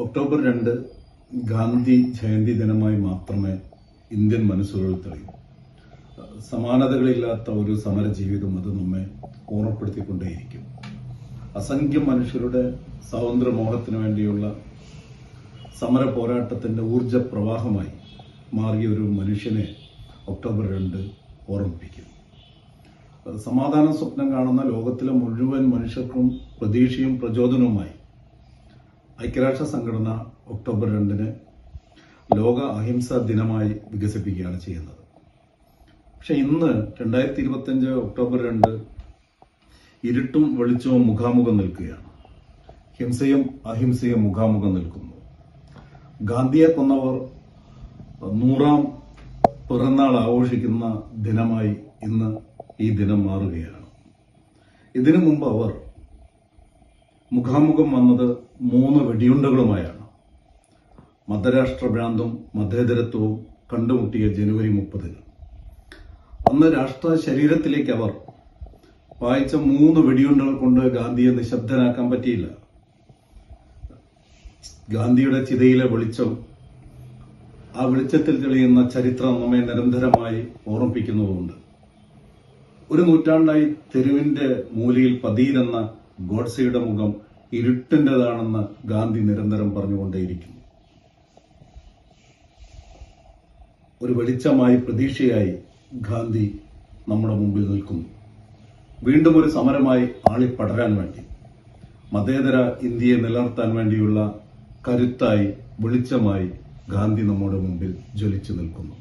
October 2 Gandhi Jayanti ദിനമായി മാത്രമേ Indian മനസ്സുകളിൽ തെളിയൂ. സമാനതകളില്ലാത്ത ഒരു സമര ജീവിതം അത് നമ്മെ ഓർമ്മപ്പെടുത്തിക്കൊണ്ടേയിരിക്കും. അസംഖ്യം മനുഷ്യരുടെ സ്വാതന്ത്ര്യമോഹത്തിന് വേണ്ടിയുള്ള സമര പോരാട്ടത്തിന്റെ ഊർജ പ്രവാഹമായി മാറിയ ഒരു മനുഷ്യനെ ഒക്ടോബർ 2 ഓർമ്മിപ്പിക്കും. സമാധാന സ്വപ്നം കാണുന്ന ലോകത്തിലെ മുഴുവൻ മനുഷ്യർക്കും പ്രതീക്ഷയും പ്രചോദനവുമായി ഐക്യരാഷ്ട്ര സംഘടന ഒക്ടോബർ 2 ലോക അഹിംസാ ദിനമായി വികസിപ്പിക്കുകയാണ് ചെയ്യുന്നത്. പക്ഷെ ഇന്ന് 2025 ഒക്ടോബർ 2 ഇരുട്ടും വെളിച്ചവും മുഖാമുഖം നിൽക്കുകയാണ്. ഹിംസയും അഹിംസയും മുഖാമുഖം നിൽക്കുന്നു. ഗാന്ധിയെ കൊന്നവർ 100ാം പിറന്നാൾ ആഘോഷിക്കുന്ന ദിനമായി ഇന്ന് ഈ ദിനം മാറുകയാണ്. ഇതിനു മുമ്പ് അവർ മുഖാമുഖം വന്നത് 3 വെടിയുണ്ടകളുമായാണ്. മതരാഷ്ട്രഭ്രാന്തും മതേതരത്വവും കണ്ടുമുട്ടിയ ജനുവരി 30 അന്ന് രാഷ്ട്ര ശരീരത്തിലേക്ക് അവർ പായിച്ച 3 വെടിയുണ്ടകൾ കൊണ്ട് ഗാന്ധിയെ നിശബ്ദനാക്കാൻ പറ്റിയില്ല. ഗാന്ധിയുടെ ചിതയിലെ വെളിച്ചം, ആ വെളിച്ചത്തിൽ തെളിയുന്ന ചരിത്രം നമ്മെ നിരന്തരമായി ഓർമ്മിപ്പിക്കുന്നതുകൊണ്ട് ഒരു നൂറ്റാണ്ടായി തെരുവിന്റെ മൂലയിൽ പതിയിരുന്ന ഗോഡ്സെയുടെ മുഖം ഇരുട്ടിന്റേതാണെന്ന് ഗാന്ധി നിരന്തരം പറഞ്ഞുകൊണ്ടേയിരിക്കുന്നു. ഒരു വെളിച്ചമായി, പ്രതീക്ഷയായി ഗാന്ധി നമ്മുടെ മുമ്പിൽ നിൽക്കുന്നു. വീണ്ടും ഒരു സമരമായി ആളിപ്പടരാൻ വേണ്ടി, മതേതര ഇന്ത്യയെ നിലനിർത്താൻ വേണ്ടിയുള്ള കരുത്തായി, വെളിച്ചമായി ഗാന്ധി നമ്മുടെ മുമ്പിൽ ജ്വലിച്ചു നിൽക്കുന്നു.